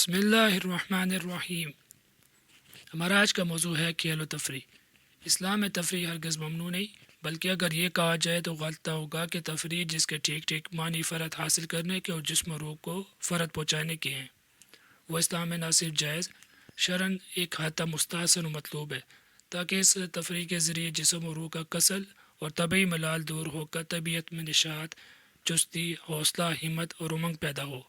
بسم اللہ الرحمن الرحیم۔ ہمارا آج کا موضوع ہے کھیل و تفریح۔ اسلام میں تفریح ہرگز ممنوع نہیں، بلکہ اگر یہ کہا جائے تو غلط ہوگا کہ تفریح جس کے ٹھیک معنی فرد حاصل کرنے کے اور جسم و روح کو فرد پہنچانے کے ہیں، وہ اسلام میں نہ صرف جائز، شرعاً ایک حد تک مستحسن و مطلوب ہے، تاکہ اس تفریح کے ذریعے جسم و روح کا کسل اور طبعی ملال دور ہو کر طبیعت میں نشاط، چستی، حوصلہ، ہمت اور امنگ پیدا ہو،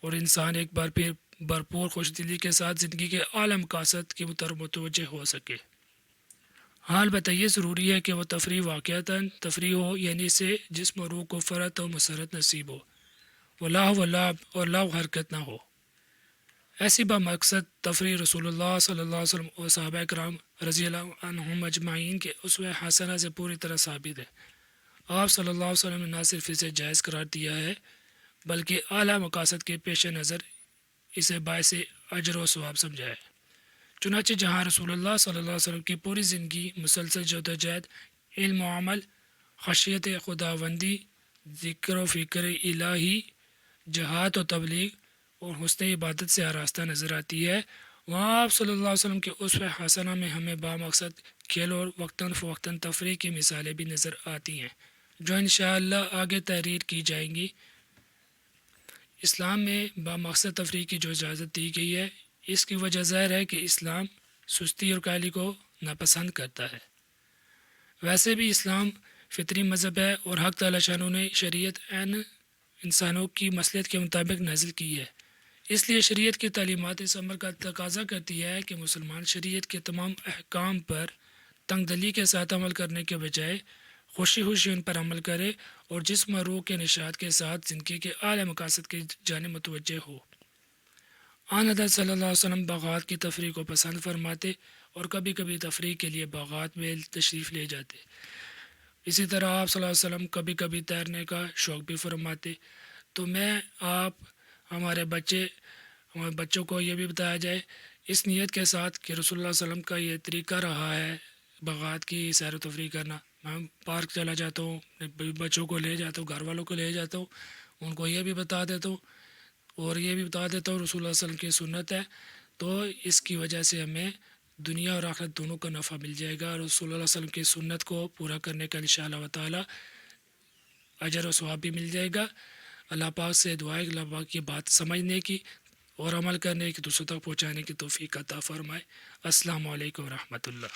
اور انسان ایک بار پھر بھرپور خوش دلی کے ساتھ زندگی کے اعلیٰ مقاصد کی طرف متوجہ ہو سکے۔ حال بتائیے ضروری ہے کہ وہ تفریح واقعتاً تفریح ہو، یعنی اسے جسم و روح کو فرحت و مسرت نصیب ہو، وہ لاہ و لعب اور لاؤ حرکت نہ ہو۔ ایسی با مقصد تفریح رسول اللہ صلی اللہ علیہ وسلم اور صحابہ کرام رضی اللہ عنہم اجمعین کے اسوہ حسنہ سے پوری طرح ثابت ہے۔ آپ صلی اللہ علیہ وسلم نے نہ صرف اسے جائز قرار دیا ہے، بلکہ اعلیٰ مقاصد کے پیش نظر اسے باعث اجر و ثواب سمجھا ہے۔ چنانچہ جہاں رسول اللہ صلی اللہ علیہ وسلم کی پوری زندگی مسلسل جدوجہد، علم و عمل، خشیت خداوندی، ذکر و فکر الہی، جہاد و تبلیغ اور حسن عبادت سے آراستہ نظر آتی ہے، وہاں آپ صلی اللہ علیہ وسلم کے اسوہ حسنہ میں ہمیں با مقصد کھیل اور وقتاً فوقتاً تفریح کی مثالیں بھی نظر آتی ہیں، جو انشاءاللہ آگے تحریر کی جائیں گی۔ اسلام میں با مقصد تفریح کی جو اجازت دی گئی ہے، اس کی وجہ ظاہر ہے کہ اسلام سستی اور کاہلی کو ناپسند کرتا ہے۔ ویسے بھی اسلام فطری مذہب ہے اور حق تعالی شانہ نے شریعت انسانوں کی مصلحت کے مطابق نازل کی ہے، اس لیے شریعت کی تعلیمات اس عمر کا تقاضا کرتی ہے کہ مسلمان شریعت کے تمام احکام پر تنگ دلی کے ساتھ عمل کرنے کے بجائے خوشی ان پر عمل کرے اور جسم و روح کے نشاط کے ساتھ زندگی کے اعلیٰ مقاصد کی جانب متوجہ ہو۔ آن حضرت صلی اللہ علیہ وسلم باغات کی تفریح کو پسند فرماتے اور کبھی کبھی تفریح کے لیے باغات میں تشریف لے جاتے۔ اسی طرح آپ صلی اللہ علیہ وسلم کبھی کبھی تیرنے کا شوق بھی فرماتے۔ تو ہمارے بچوں کو یہ بھی بتایا جائے اس نیت کے ساتھ کہ رسول اللہ علیہ وسلم کا یہ طریقہ رہا ہے باغات کی سیر و تفریح کرنا۔ میں پارک چلا جاتا ہوں، بچوں کو لے جاتا ہوں، گھر والوں کو لے جاتا ہوں، ان کو یہ بھی بتا دیتا ہوں اور یہ بھی بتا دیتا ہوں رسول اللہ علیہ وسلم کی سنت ہے، تو اس کی وجہ سے ہمیں دنیا اور آخرت دونوں کا نفع مل جائے گا، اور رسول اللہ علیہ وسلم کی سنت کو پورا کرنے کا انشاءاللہ تعالی اجر و ثواب بھی مل جائے گا۔ اللہ پاک سے دعا ہے کہ اللہ پاک کی بات سمجھنے کی اور عمل کرنے کی، دوسروں تک پہنچانے کی توفیق عطا فرمائے۔ السلام علیکم ورحمۃ اللہ۔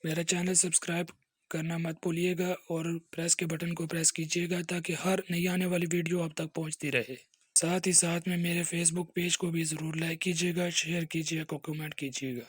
میرا چینل سبسکرائب کرنا مت بھولیے گا اور پریس کے بٹن کو پریس کیجیے گا تاکہ ہر نئی آنے والی ویڈیو آپ تک پہنچتی رہے۔ ساتھ ہی ساتھ میں میرے فیس بک پیج کو بھی ضرور لائک کیجیے گا، شیئر کیجیے گا، کمنٹ کیجیے گا۔